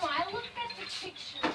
I looked at the pictures.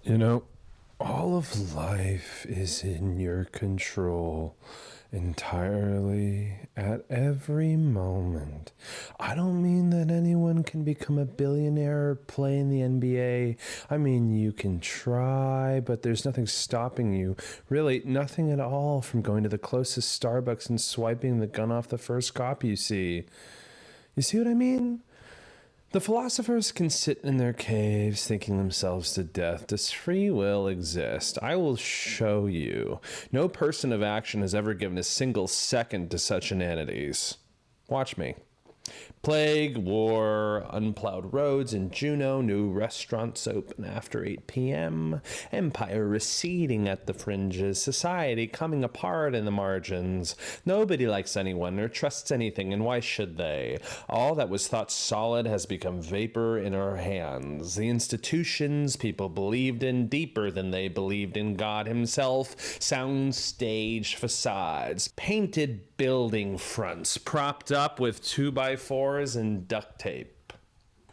You know, all of life is in your control entirely at every moment. I don't mean that anyone can become a billionaire or play in the NBA. I mean, you can try, but there's nothing stopping you, really nothing at all, from going to the closest Starbucks and swiping the gun off the first cop you see. You see what I mean? The philosophers can sit in their caves thinking themselves to death. Does free will exist? I will show you. No person of action has ever given a single second to such inanities. Watch me. Plague, war, unplowed roads in Juneau, new restaurants open after 8 p.m., empire receding at the fringes, society coming apart in the margins. Nobody likes anyone or trusts anything, and why should they? All that was thought solid has become vapor in our hands. The institutions people believed in deeper than they believed in God himself, sound stage facades, painted building fronts propped up with 2x4s and duct tape.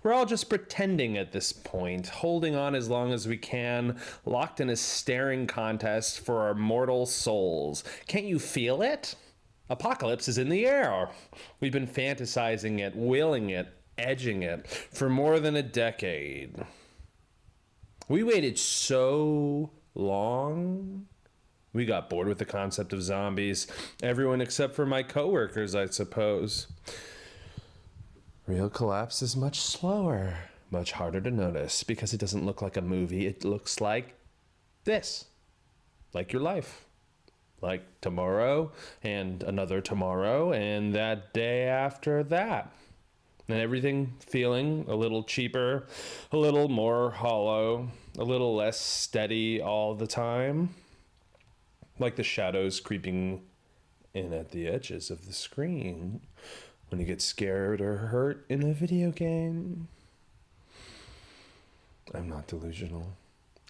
We're all just pretending at this point, holding on as long as we can, locked in a staring contest for our mortal souls. Can't you feel it? Apocalypse is in the air. We've been fantasizing it, willing it, edging it for more than a decade. We waited so long. We got bored with the concept of zombies. Everyone except for my coworkers, I suppose. Real collapse is much slower, much harder to notice, because it doesn't look like a movie. It looks like this. Like your life. Like tomorrow, and another tomorrow, and that day after that. And everything feeling a little cheaper, a little more hollow, a little less steady all the time. Like the shadows creeping in at the edges of the screen when you get scared or hurt in a video game. I'm not delusional.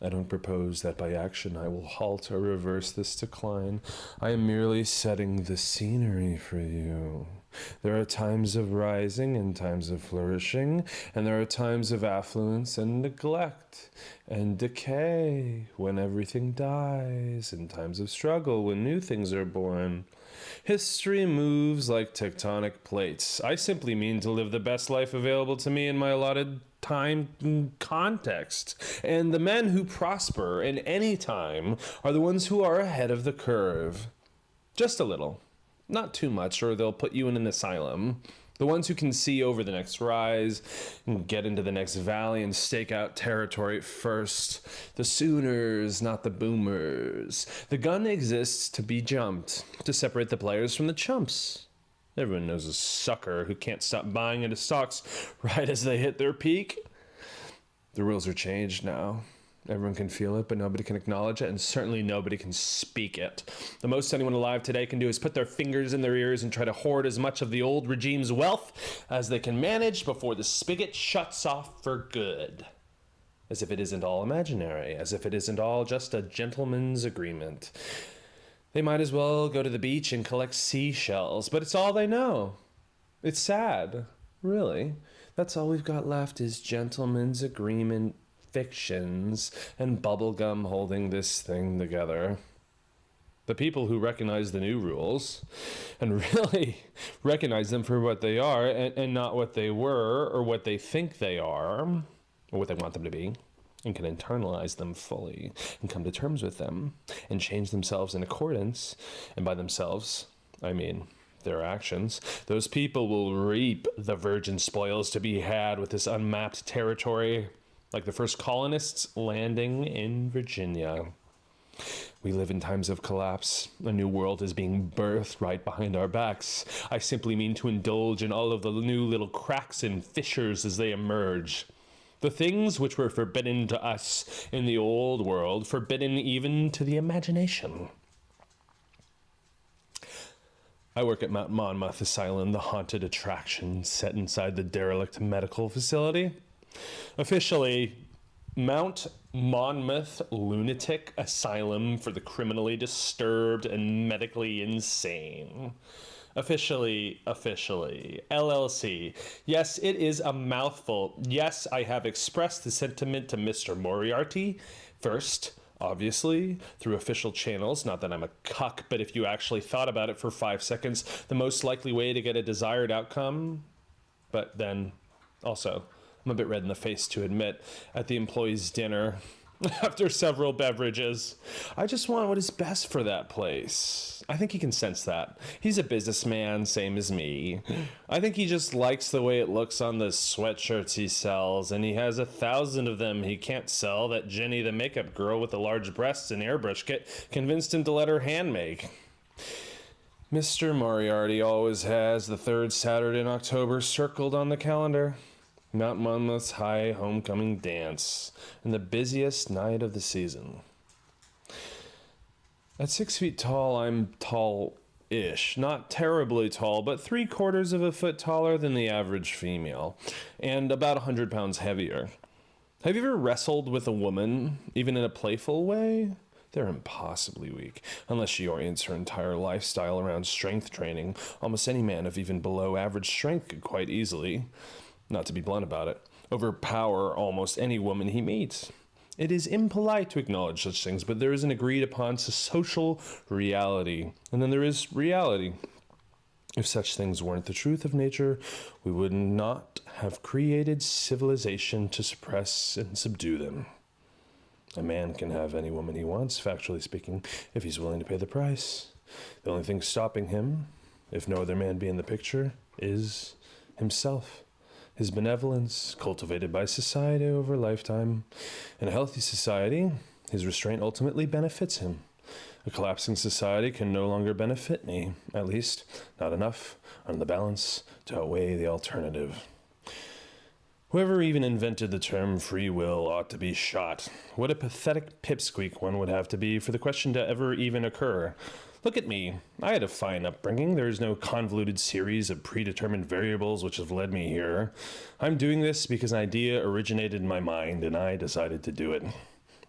I don't propose that by action I will halt or reverse this decline. I am merely setting the scenery for you. There are times of rising and times of flourishing, and there are times of affluence and neglect and decay when everything dies, and times of struggle when new things are born. History moves like tectonic plates. I simply mean to live the best life available to me in my allotted time and context. And the men who prosper in any time are the ones who are ahead of the curve. Just a little. Not too much, or they'll put you in an asylum. The ones who can see over the next rise and get into the next valley and stake out territory first. The Sooners, not the Boomers. The gun exists to be jumped, to separate the players from the chumps. Everyone knows a sucker who can't stop buying into stocks right as they hit their peak. The rules are changed now. Everyone can feel it, but nobody can acknowledge it, and certainly nobody can speak it. The most anyone alive today can do is put their fingers in their ears and try to hoard as much of the old regime's wealth as they can manage before the spigot shuts off for good. As if it isn't all imaginary, as if it isn't all just a gentleman's agreement. They might as well go to the beach and collect seashells, but it's all they know. It's sad, really. That's all we've got left is gentleman's agreement fictions and bubblegum holding this thing together. The people who recognize the new rules and really recognize them for what they are and not what they were or what they think they are or what they want them to be, and can internalize them fully and come to terms with them and change themselves in accordance, and by themselves, I mean their actions, those people will reap the virgin spoils to be had with this unmapped territory. like the first colonists landing in Virginia. We live in times of collapse. A new world is being birthed right behind our backs. I simply mean to indulge in all of the new little cracks and fissures as they emerge. The things which were forbidden to us in the old world, forbidden even to the imagination. I work at Mount Monmouth Asylum, the haunted attraction set inside the derelict medical facility. Officially, Mount Monmouth Lunatic Asylum for the criminally disturbed and medically insane. Officially, LLC. Yes, it is a mouthful. Yes, I have expressed the sentiment to Mr. Moriarty first, obviously, through official channels. Not that I'm a cuck, but if you actually thought about it for 5 seconds, the most likely way to get a desired outcome. But then, also, I'm a bit red in the face to admit, at the employees' dinner, after several beverages, I just want what is best for that place. I think he can sense that. He's a businessman, same as me. I think he just likes the way it looks on the sweatshirts he sells, and he has 1,000 of them he can't sell that Jenny, the makeup girl with the large breasts and airbrush kit, convinced him to let her hand make. Mr. Moriarty always has the third Saturday in October circled on the calendar. Mount Monmouth's High Homecoming Dance, and the busiest night of the season. At 6 feet tall, I'm tall-ish. Not terribly tall, but 3/4 of a foot taller than the average female, and about 100 pounds heavier. Have you ever wrestled with a woman, even in a playful way? They're impossibly weak, unless she orients her entire lifestyle around strength training. Almost any man of even below average strength could quite easily, not to be blunt about it, overpower almost any woman he meets. It is impolite to acknowledge such things, but there is an agreed upon social reality, and then there is reality. If such things weren't the truth of nature, we would not have created civilization to suppress and subdue them. A man can have any woman he wants, factually speaking, if he's willing to pay the price. The only thing stopping him, if no other man be in the picture, is himself. His benevolence, cultivated by society over a lifetime. In a healthy society, his restraint ultimately benefits him. A collapsing society can no longer benefit me, at least not enough on the balance to outweigh the alternative. Whoever even invented the term free will ought to be shot. What a pathetic pipsqueak one would have to be for the question to ever even occur. Look at me. I had a fine upbringing. There is no convoluted series of predetermined variables which have led me here. I'm doing this because an idea originated in my mind, and I decided to do it.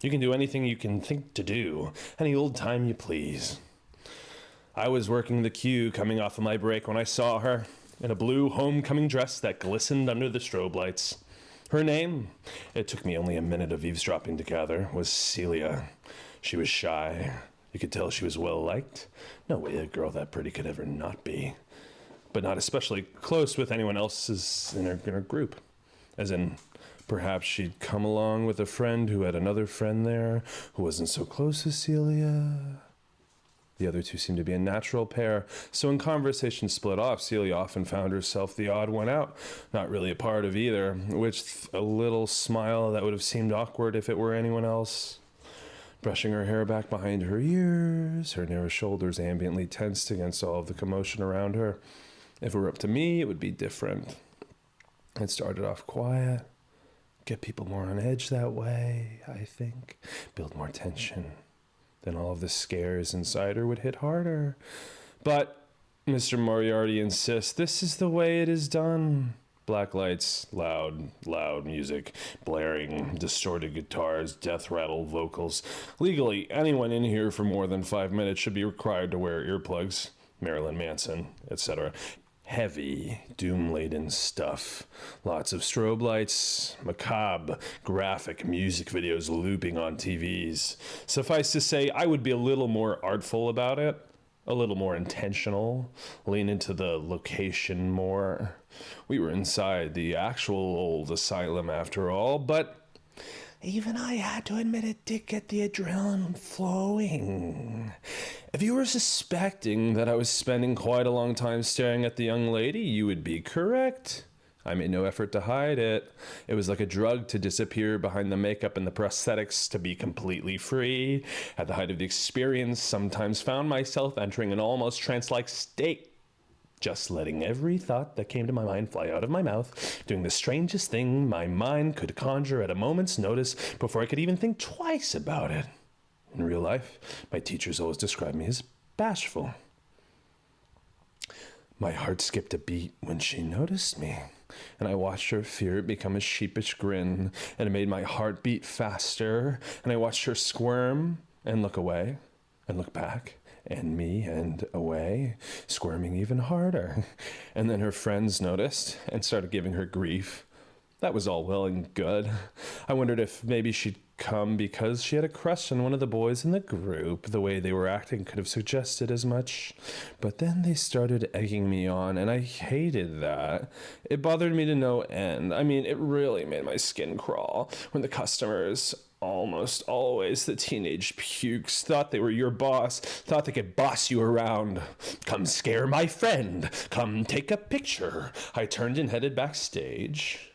You can do anything you can think to do, any old time you please. I was working the queue coming off of my break when I saw her, in a blue homecoming dress that glistened under the strobe lights. Her name, it took me only a minute of eavesdropping to gather, was Celia. She was shy. You could tell she was well-liked. No way a girl that pretty could ever not be. But not especially close with anyone else's in her group. As in, perhaps she'd come along with a friend who had another friend there who wasn't so close as Celia. The other two seemed to be a natural pair, so when conversation split off, Celia often found herself the odd one out, not really a part of either, with a little smile that would have seemed awkward if it were anyone else. Brushing her hair back behind her ears, her narrow shoulders ambiently tensed against all of the commotion around her. If it were up to me, it would be different. It started off quiet, get people more on edge that way, I think, build more tension. Then all of the scares inside her would hit harder. But Mr. Moriarty insists this is the way it is done. Black lights, loud music, blaring, distorted guitars, death rattle vocals. Legally, anyone in here for more than 5 minutes should be required to wear earplugs. Marilyn Manson, etc. Heavy, doom-laden stuff. Lots of strobe lights, macabre, graphic music videos looping on TVs. Suffice to say, I would be a little more artful about it, a little more intentional, lean into the location more. We were inside the actual old asylum after all, but even I had to admit it did get the adrenaline flowing. If you were suspecting that I was spending quite a long time staring at the young lady, you would be correct. I made no effort to hide it. It was like a drug to disappear behind the makeup and the prosthetics, to be completely free. At the height of the experience, sometimes found myself entering an almost trance-like state, just letting every thought that came to my mind fly out of my mouth, doing the strangest thing my mind could conjure at a moment's notice before I could even think twice about it. In real life, my teachers always described me as bashful. My heart skipped a beat when she noticed me, and I watched her fear become a sheepish grin, and it made my heart beat faster, and I watched her squirm and look away and look back, and me and away, squirming even harder. And then her friends noticed and started giving her grief. That was all well and good. I wondered if maybe she'd come because she had a crush on one of the boys in the group. The way they were acting could have suggested as much. But then they started egging me on, and I hated that. It bothered me to no end. I mean, it really made my skin crawl when the customers, almost always the teenage pukes, thought they were your boss, thought they could boss you around. Come scare my friend. Come take a picture. I turned and headed backstage.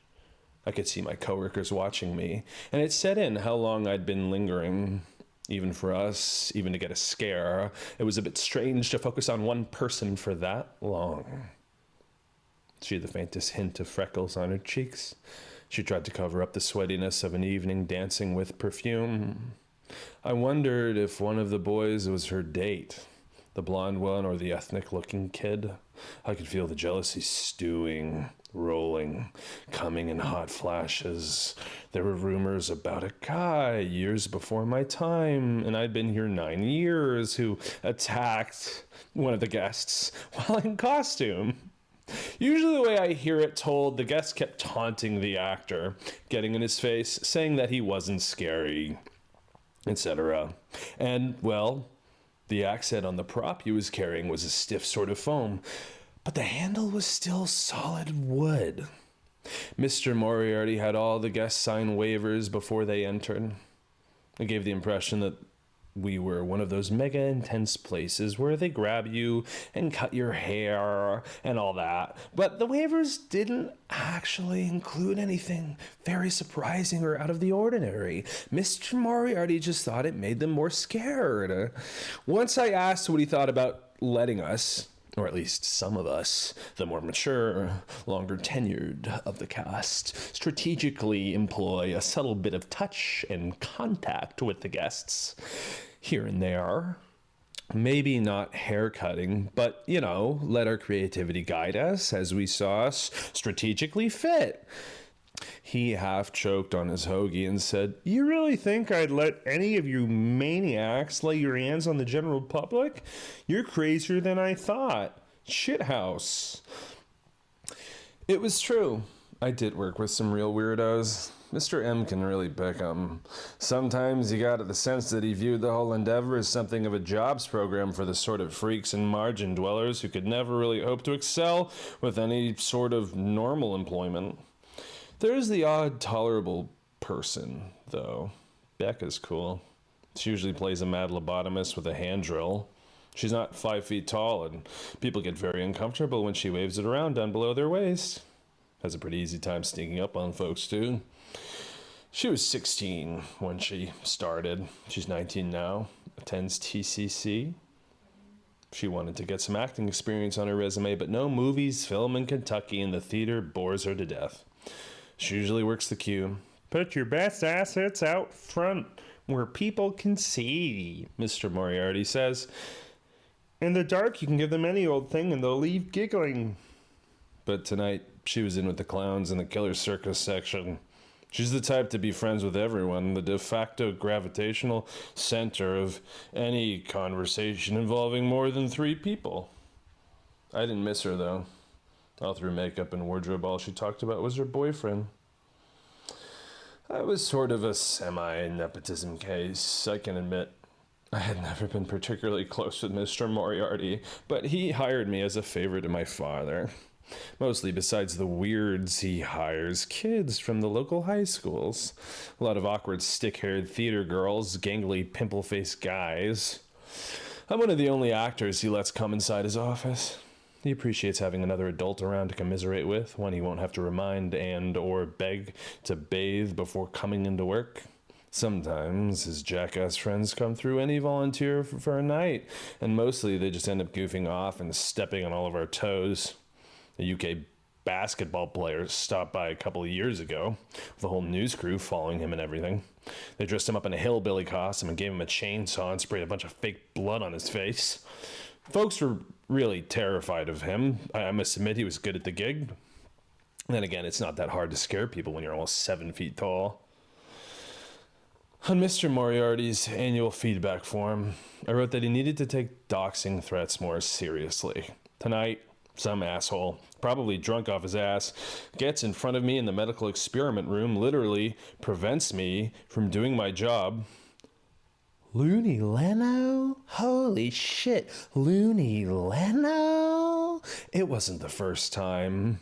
I could see my coworkers watching me, and it set in how long I'd been lingering. Even for us, even to get a scare, it was a bit strange to focus on one person for that long. She had the faintest hint of freckles on her cheeks. She tried to cover up the sweatiness of an evening dancing with perfume. I wondered if one of the boys was her date, the blonde one or the ethnic-looking kid. I could feel the jealousy stewing, rolling, coming in hot flashes. There were rumors about a guy years before my time, and I'd been here 9 years, who attacked one of the guests while in costume. Usually the way I hear it told, the guest kept taunting the actor, getting in his face, saying that he wasn't scary, etc. And, well, the accent on the prop he was carrying was a stiff sort of foam, but the handle was still solid wood. Mr. Moriarty had all the guests sign waivers before they entered. It gave the impression that we were one of those mega intense places where they grab you and cut your hair and all that. But the waivers didn't actually include anything very surprising or out of the ordinary. Mr. Moriarty just thought it made them more scared. Once I asked what he thought about letting us, or at least some of us, the more mature, longer tenured of the cast, strategically employ a subtle bit of touch and contact with the guests, here and there. Maybe not hair cutting, but, let our creativity guide us as we saw us strategically fit. He half choked on his hoagie and said, "You really think I'd let any of you maniacs lay your hands on the general public? You're crazier than I thought. Shithouse." It was true. I did work with some real weirdos. Mr. M can really pick 'em. Sometimes you got the sense that he viewed the whole endeavor as something of a jobs program for the sort of freaks and margin dwellers who could never really hope to excel with any sort of normal employment. There's the odd, tolerable person, though. Becca's cool. She usually plays a mad lobotomist with a hand drill. She's not 5 feet tall, and people get very uncomfortable when she waves it around down below their waist. Has a pretty easy time sneaking up on folks, too. She was 16 when she started. She's 19 now, attends TCC. She wanted to get some acting experience on her resume, but no movies, film in Kentucky, and the theater bores her to death. She usually works the cue. "Put your best assets out front where people can see," Mr. Moriarty says. "In the dark, you can give them any old thing and they'll leave giggling." But tonight, she was in with the clowns in the killer circus section. She's the type to be friends with everyone, the de facto gravitational center of any conversation involving more than 3 people. I didn't miss her, though. All through makeup and wardrobe, all she talked about was her boyfriend. I was sort of a semi-nepotism case, I can admit. I had never been particularly close with Mr. Moriarty, but he hired me as a favor to my father. Mostly besides the weirds, he hires kids from the local high schools. A lot of awkward stick-haired theater girls, gangly pimple-faced guys. I'm one of the only actors he lets come inside his office. He appreciates having another adult around to commiserate with, one he won't have to remind and or beg to bathe before coming into work. Sometimes his jackass friends come through and he volunteer for a night, and mostly they just end up goofing off and stepping on all of our toes. A UK basketball player stopped by a couple of years ago with a whole news crew following him and everything. They dressed him up in a hillbilly costume and gave him a chainsaw and sprayed a bunch of fake blood on his face. Folks were really terrified of him. I must admit he was good at the gig. And then again, it's not that hard to scare people when you're almost 7 feet tall. On Mr. Moriarty's annual feedback form, I wrote that he needed to take doxing threats more seriously. Tonight, some asshole, probably drunk off his ass, gets in front of me in the medical experiment room, literally prevents me from doing my job. Looney Leno? Holy shit, Looney Leno? It wasn't the first time.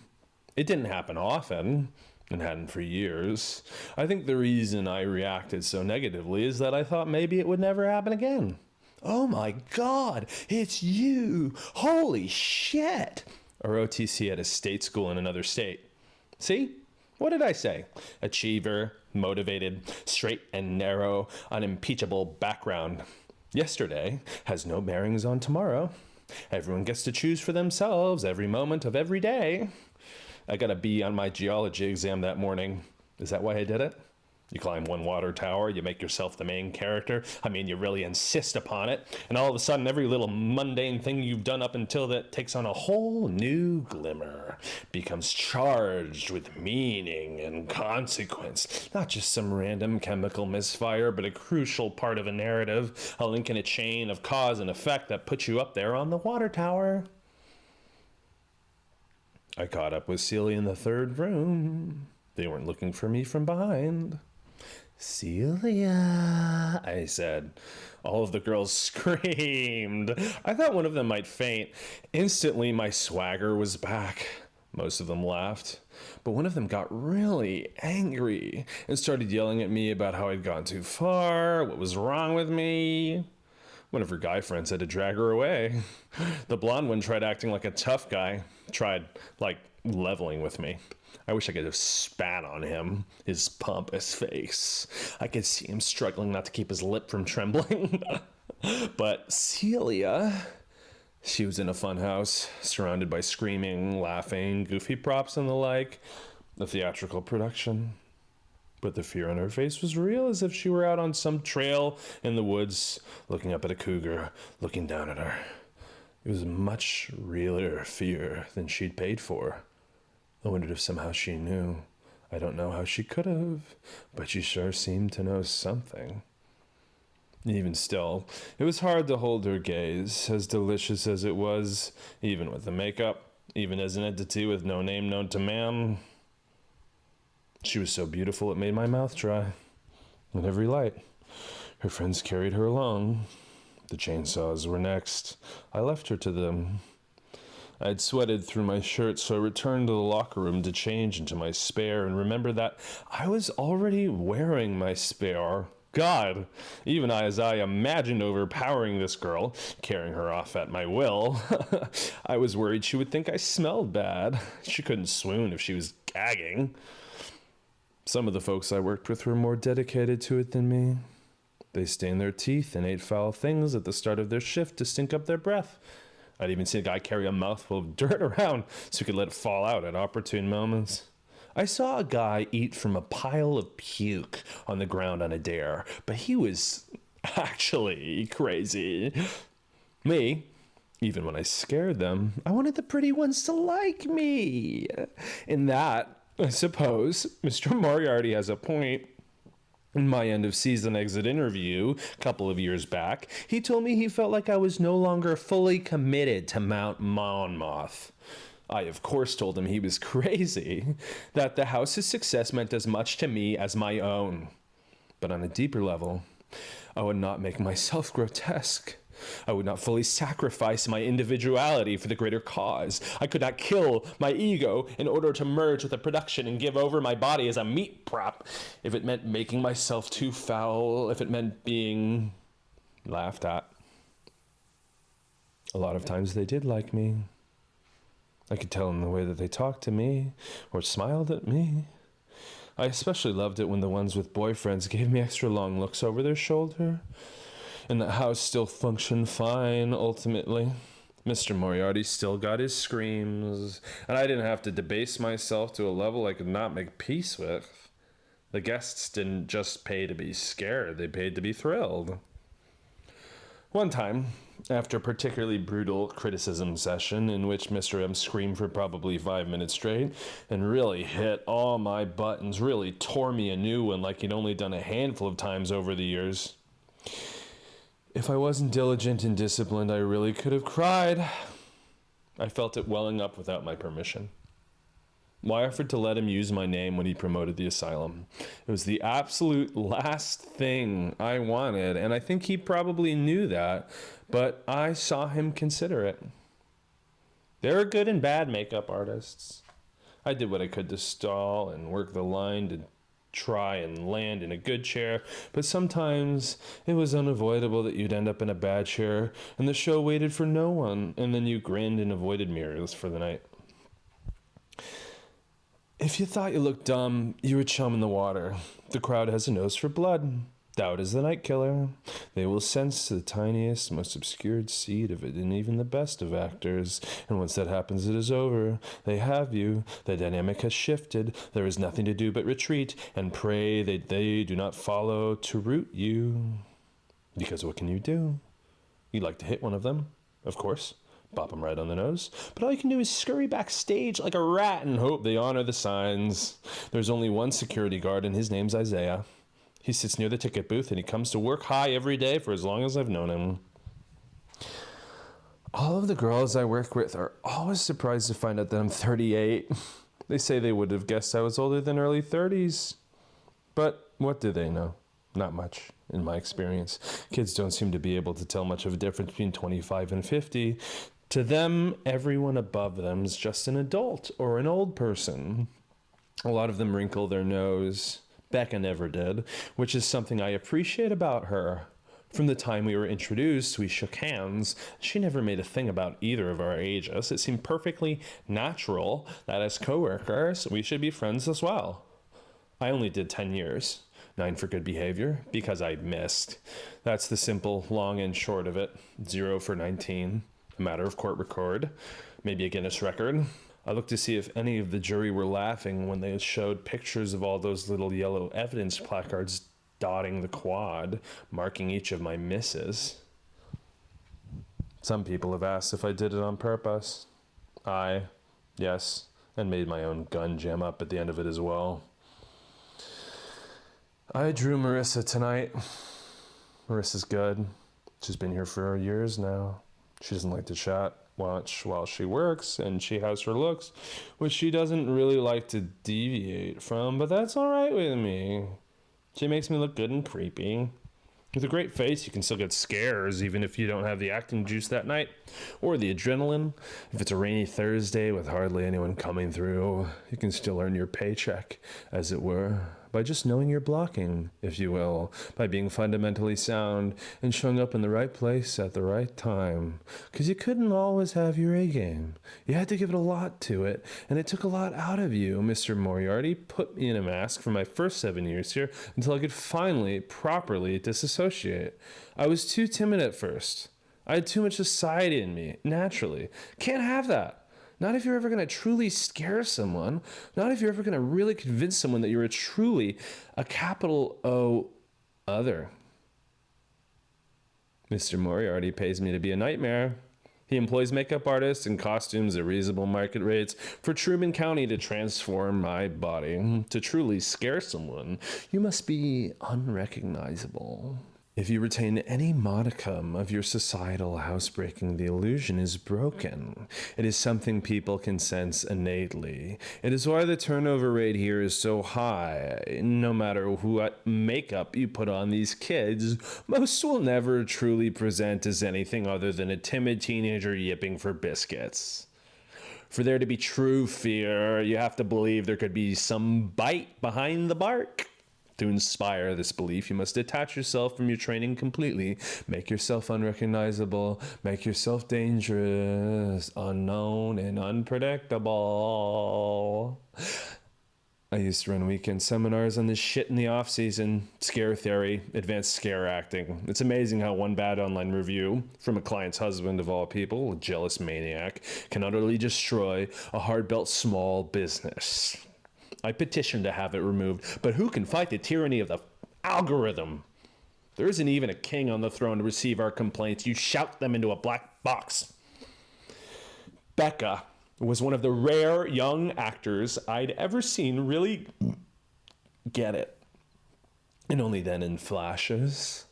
It didn't happen often. And hadn't for years. I think the reason I reacted so negatively is that I thought maybe it would never happen again. Oh my God, it's you! Holy shit! Or OTC at a state school in another state. See? What did I say? Achiever, motivated, straight and narrow, unimpeachable background. Yesterday has no bearings on tomorrow. Everyone gets to choose for themselves every moment of every day. I got a B on my geology exam that morning. Is that why I did it? You climb one water tower, you make yourself the main character. I mean, you really insist upon it. And all of a sudden, every little mundane thing you've done up until that takes on a whole new glimmer. Becomes charged with meaning and consequence. Not just some random chemical misfire, but a crucial part of a narrative. A link in a chain of cause and effect that puts you up there on the water tower. I caught up with Celia in the third room. They weren't looking for me from behind. Celia, I said. All of the girls screamed. I thought one of them might faint. Instantly, my swagger was back. Most of them laughed. But one of them got really angry and started yelling at me about how I'd gone too far, what was wrong with me. One of her guy friends had to drag her away. The blonde one tried acting like a tough guy. Tried, leveling with me. I wish I could have spat on him, his pompous face. I could see him struggling not to keep his lip from trembling. But Celia, she was in a fun house, surrounded by screaming, laughing, goofy props and the like. A theatrical production. But the fear on her face was real, as if she were out on some trail in the woods, looking up at a cougar, looking down at her. It was much realer fear than she'd paid for. I wondered if somehow she knew. I don't know how she could have, but she sure seemed to know something. Even still, it was hard to hold her gaze, as delicious as it was, even with the makeup, even as an entity with no name known to man. She was so beautiful it made my mouth dry. In every light. Her friends carried her along. The chainsaws were next. I left her to them. I had sweated through my shirt, so I returned to the locker room to change into my spare and remember that I was already wearing my spare. God, even as I imagined overpowering this girl, carrying her off at my will, I was worried she would think I smelled bad. She couldn't swoon if she was gagging. Some of the folks I worked with were more dedicated to it than me. They stained their teeth and ate foul things at the start of their shift to stink up their breath. I'd even seen a guy carry a mouthful of dirt around so he could let it fall out at opportune moments. I saw a guy eat from a pile of puke on the ground on a dare, but he was actually crazy. Me, even when I scared them, I wanted the pretty ones to like me. In that, I suppose, Mr. Moriarty has a point. In my end of season exit interview a couple of years back, he told me he felt like I was no longer fully committed to Mount Monmouth. I, of course, told him he was crazy, that the house's success meant as much to me as my own. But on a deeper level, I would not make myself grotesque. I would not fully sacrifice my individuality for the greater cause. I could not kill my ego in order to merge with the production and give over my body as a meat prop if it meant making myself too foul, if it meant being laughed at. A lot of times they did like me. I could tell in the way that they talked to me or smiled at me. I especially loved it when the ones with boyfriends gave me extra long looks over their shoulder. And the house still functioned fine, ultimately. Mr. Moriarty still got his screams, and I didn't have to debase myself to a level I could not make peace with. The guests didn't just pay to be scared, they paid to be thrilled. One time, after a particularly brutal criticism session in which Mr. M screamed for probably 5 minutes straight and really hit all my buttons, really tore me a new one like he'd only done a handful of times over the years. If I wasn't diligent and disciplined, I really could have cried. I felt it welling up without my permission. I offered to let him use my name when he promoted the asylum. It was the absolute last thing I wanted, and I think he probably knew that, but I saw him consider it. There are good and bad makeup artists. I did what I could to stall and work the line to try and land in a good chair, but sometimes it was unavoidable that you'd end up in a bad chair, and the show waited for no one, and then you grinned and avoided mirrors for the night. If you thought you looked dumb, you were chum in the water. The crowd has a nose for blood. Doubt is the night killer. They will sense the tiniest, most obscured seed of it in even the best of actors. And once that happens, it is over. They have you. The dynamic has shifted. There is nothing to do but retreat and pray that they do not follow to root you. Because what can you do? You'd like to hit one of them, of course. Bop them right on the nose. But all you can do is scurry backstage like a rat and hope they honor the signs. There's only one security guard, and his name's Isaiah. He sits near the ticket booth, and he comes to work high every day for as long as I've known him. All of the girls I work with are always surprised to find out that I'm 38. They say they would have guessed I was older than early 30s. But what do they know? Not much, in my experience. Kids don't seem to be able to tell much of a difference between 25 and 50. To them, everyone above them is just an adult or an old person. A lot of them wrinkle their nose. Becca never did, which is something I appreciate about her. From the time we were introduced, we shook hands. She never made a thing about either of our ages. It seemed perfectly natural that as coworkers, we should be friends as well. I only did 10 years, 9 for good behavior, because I missed. That's the simple long and short of it. 0 for 19. A matter of court record, maybe a Guinness record. I looked to see if any of the jury were laughing when they showed pictures of all those little yellow evidence placards dotting the quad, marking each of my misses. Some people have asked if I did it on purpose. Yes, and made my own gun jam up at the end of it as well. I drew Marissa tonight. Marissa's good. She's been here for years now. She doesn't like to chat much while she works, and she has her looks, which she doesn't really like to deviate from, but that's all right with me. She makes me look good and creepy. With a great face, you can still get scares, even if you don't have the acting juice that night, or the adrenaline. If it's a rainy Thursday with hardly anyone coming through, you can still earn your paycheck, as it were, by just knowing you're blocking, if you will, by being fundamentally sound and showing up in the right place at the right time. Because you couldn't always have your A game. You had to give it a lot to it, and it took a lot out of you. Mr. Moriarty put me in a mask for my first 7 years here until I could finally, properly disassociate. I was too timid at first. I had too much society in me, naturally. Can't have that. Not if you're ever going to truly scare someone. Not if you're ever going to really convince someone that you're truly a capital O other. Mr. Moriarty pays me to be a nightmare. He employs makeup artists and costumes at reasonable market rates for Truman County to transform my body. To truly scare someone, you must be unrecognizable. If you retain any modicum of your societal housebreaking, the illusion is broken. It is something people can sense innately. It is why the turnover rate here is so high. No matter what makeup you put on these kids, most will never truly present as anything other than a timid teenager yipping for biscuits. For there to be true fear, you have to believe there could be some bite behind the bark. To inspire this belief, you must detach yourself from your training completely. Make yourself unrecognizable. Make yourself dangerous, unknown, and unpredictable. I used to run weekend seminars on this shit in the off-season. Scare theory, advanced scare acting. It's amazing how one bad online review from a client's husband, of all people, a jealous maniac, can utterly destroy a hard-built small business. I petitioned to have it removed, but who can fight the tyranny of the algorithm? There isn't even a king on the throne to receive our complaints. You shout them into a black box. Becca was one of the rare young actors I'd ever seen really get it. And only then in flashes.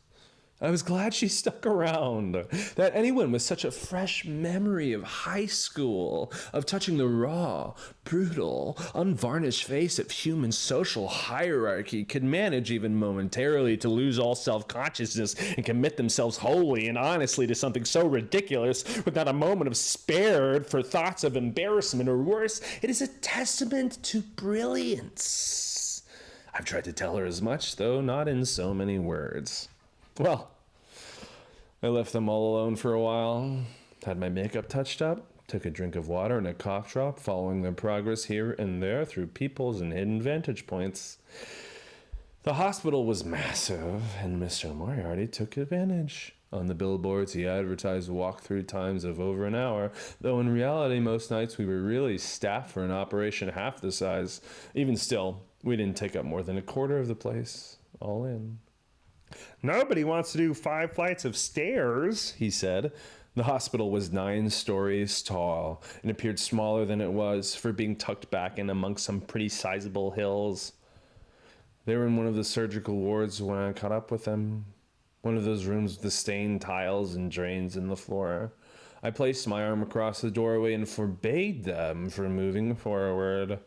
I was glad she stuck around. That anyone with such a fresh memory of high school, of touching the raw, brutal, unvarnished face of human social hierarchy could manage even momentarily to lose all self-consciousness and commit themselves wholly and honestly to something so ridiculous without a moment of spared for thoughts of embarrassment or worse. It is a testament to brilliance. I've tried to tell her as much, though not in so many words. Well, I left them all alone for a while, had my makeup touched up, took a drink of water and a cough drop, following their progress here and there through peepholes and hidden vantage points. The hospital was massive, and Mr. Moriarty took advantage. On the billboards, he advertised walk-through times of over an hour, though in reality, most nights we were really staffed for an operation half the size. Even still, we didn't take up more than a quarter of the place, all in. Nobody wants to do 5 flights of stairs, he said. The hospital was 9 stories tall and appeared smaller than it was for being tucked back in amongst some pretty sizable hills. They were in one of the surgical wards when I caught up with them. One of those rooms with the stained tiles and drains in the floor. I placed my arm across the doorway and forbade them from moving forward.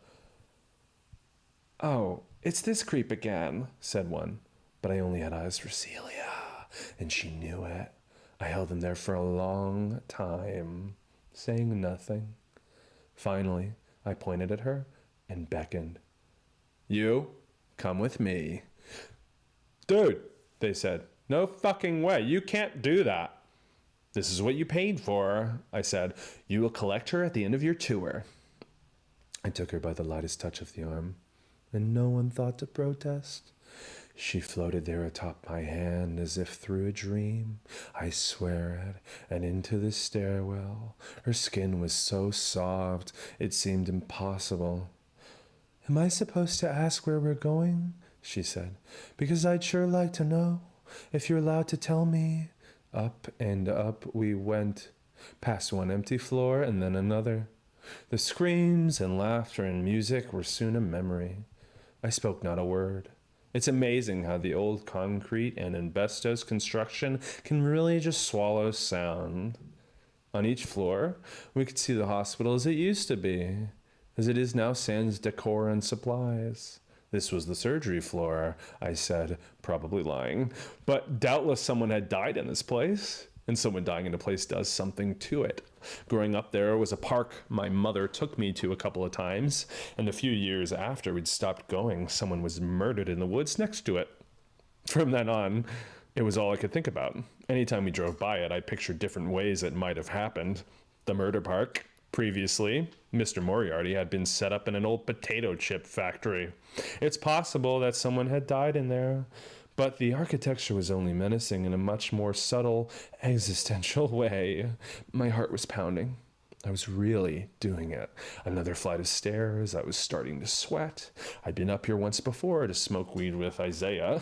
"Oh, it's this creep again," said one. But I only had eyes for Celia, and she knew it. I held them there for a long time, saying nothing. Finally, I pointed at her and beckoned. "You, come with me." "Dude," they said, "no fucking way. You can't do that." "This is what you paid for," I said. "You will collect her at the end of your tour." I took her by the lightest touch of the arm, and no one thought to protest. She floated there atop my hand as if through a dream, I swear it, and into the stairwell. Her skin was so soft, it seemed impossible. "Am I supposed to ask where we're going?" she said. "Because I'd sure like to know, if you're allowed to tell me." Up and up we went, past one empty floor and then another. The screams and laughter and music were soon a memory. I spoke not a word. It's amazing how the old concrete and asbestos construction can really just swallow sound. On each floor, we could see the hospital as it used to be, as it is now sans decor and supplies. This was the surgery floor, I said, probably lying. But doubtless someone had died in this place, and someone dying in a place does something to it. Growing up there was a park my mother took me to a couple of times, and a few years after we'd stopped going, someone was murdered in the woods next to it. From then on, it was all I could think about. Anytime we drove by it, I pictured different ways it might have happened. The murder park. Previously, Mr. Moriarty had been set up in an old potato chip factory. It's possible that someone had died in there, but the architecture was only menacing in a much more subtle, existential way. My heart was pounding. I was really doing it. Another flight of stairs. I was starting to sweat. I'd been up here once before to smoke weed with Isaiah.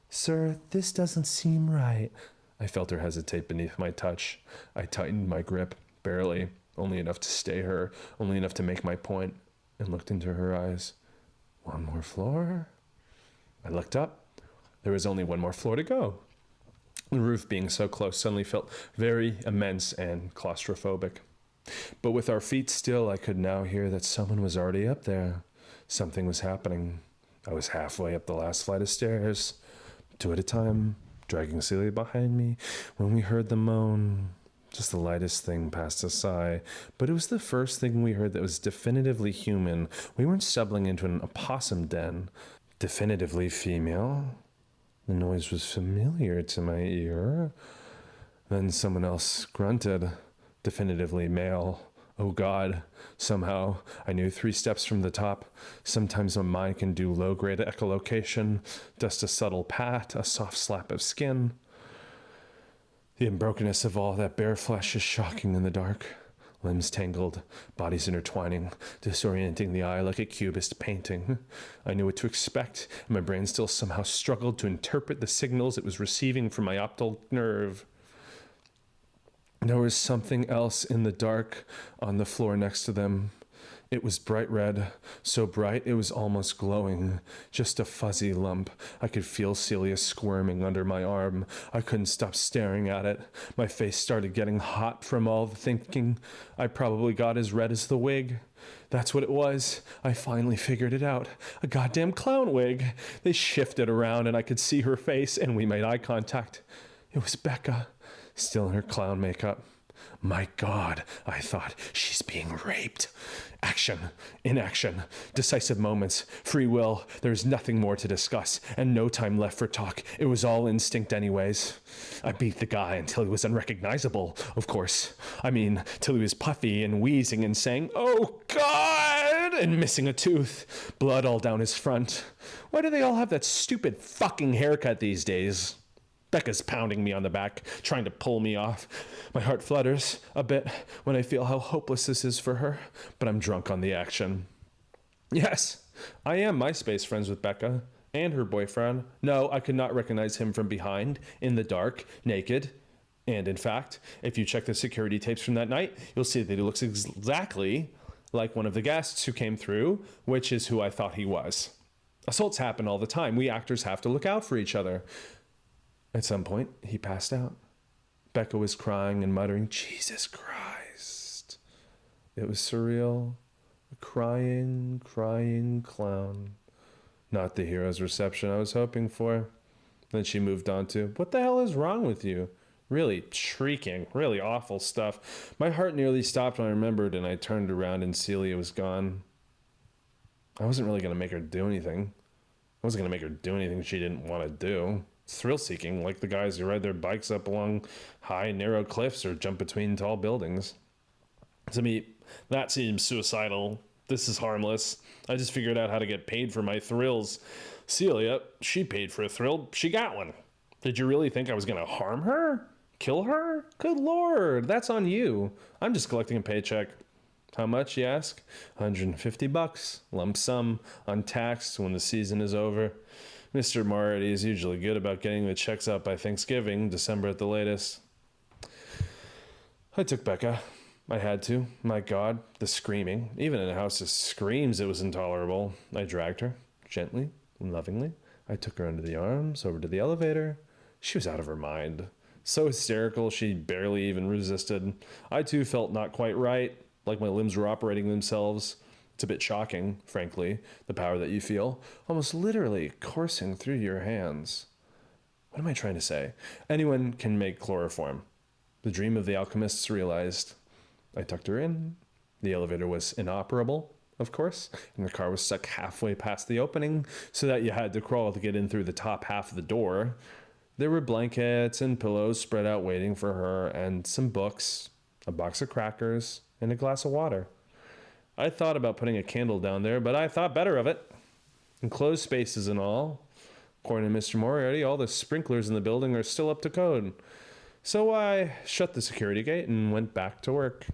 "Sir, this doesn't seem right." I felt her hesitate beneath my touch. I tightened my grip, barely, only enough to stay her, only enough to make my point, and looked into her eyes. "One more floor?" I looked up. There was only one more floor to go. The roof being so close suddenly felt very immense and claustrophobic. But with our feet still, I could now hear that someone was already up there. Something was happening. I was halfway up the last flight of stairs, 2 at a time, dragging Celia behind me, when we heard the moan. Just the lightest thing past a sigh, but it was the first thing we heard that was definitively human. We weren't stumbling into an opossum den. definitively female. The noise was familiar to my ear. Then someone else grunted, definitively male. Oh God, somehow I knew 3 steps from the top. Sometimes my mind can do low-grade echolocation, just a subtle pat, a soft slap of skin. The unbrokenness of all that bare flesh is shocking in the dark. Limbs tangled, bodies intertwining, disorienting the eye like a cubist painting. I knew what to expect, and my brain still somehow struggled to interpret the signals it was receiving from my optic nerve. There was something else in the dark on the floor next to them. It was bright red, so bright it was almost glowing, just a fuzzy lump. I could feel Celia squirming under my arm. I couldn't stop staring at it. My face started getting hot from all the thinking. I probably got as red as the wig. That's what it was. I finally figured it out. A goddamn clown wig. They shifted around and I could see her face, and we made eye contact. It was Becca, still in her clown makeup. My God, I thought, she's being raped. Action, inaction, decisive moments, free will. There's nothing more to discuss, and no time left for talk. It was all instinct anyways. I beat the guy until he was unrecognizable, of course. I mean, till he was puffy and wheezing and saying, "Oh God," and missing a tooth. Blood all down his front. Why do they all have that stupid fucking haircut these days? Becca's pounding me on the back, trying to pull me off. My heart flutters a bit when I feel how hopeless this is for her, but I'm drunk on the action. Yes, I am MySpace friends with Becca and her boyfriend. No, I could not recognize him from behind, in the dark, naked. And in fact, if you check the security tapes from that night, you'll see that he looks exactly like one of the guests who came through, which is who I thought he was. Assaults happen all the time. We actors have to look out for each other. At some point, he passed out. Becca was crying and muttering, "Jesus Christ." It was surreal. A crying clown. Not the hero's reception I was hoping for. Then she moved on to, "What the hell is wrong with you?" Really shrieking, really awful stuff. My heart nearly stopped when I remembered, and I turned around and Celia was gone. I wasn't really going to make her do anything. I wasn't going to make her do anything she didn't want to do. Thrill-seeking, like the guys who ride their bikes up along high, narrow cliffs or jump between tall buildings. To me, that seems suicidal. This is harmless. I just figured out how to get paid for my thrills. Celia, she paid for a thrill. She got one. Did you really think I was going to harm her? Kill her? Good Lord, that's on you. I'm just collecting a paycheck. How much, you ask? $150, lump sum, untaxed when the season is over. Mr. Moriarty is usually good about getting the checks out by Thanksgiving, December at the latest. I took Becca. I had to. My God, the screaming. Even in a house of screams, it was intolerable. I dragged her, gently, lovingly. I took her under the arms, over to the elevator. She was out of her mind. So hysterical, she barely even resisted. I too felt not quite right, like my limbs were operating themselves. It's a bit shocking, frankly, the power that you feel, almost literally coursing through your hands. What am I trying to say? Anyone can make chloroform. The dream of the alchemists realized. I tucked her in. The elevator was inoperable, of course, and the car was stuck halfway past the opening, so that you had to crawl to get in through the top half of the door. There were blankets and pillows spread out waiting for her, and some books, a box of crackers, and a glass of water. I thought about putting a candle down there, but I thought better of it. Enclosed spaces and all. According to Mr. Moriarty, all the sprinklers in the building are still up to code. So I shut the security gate and went back to work.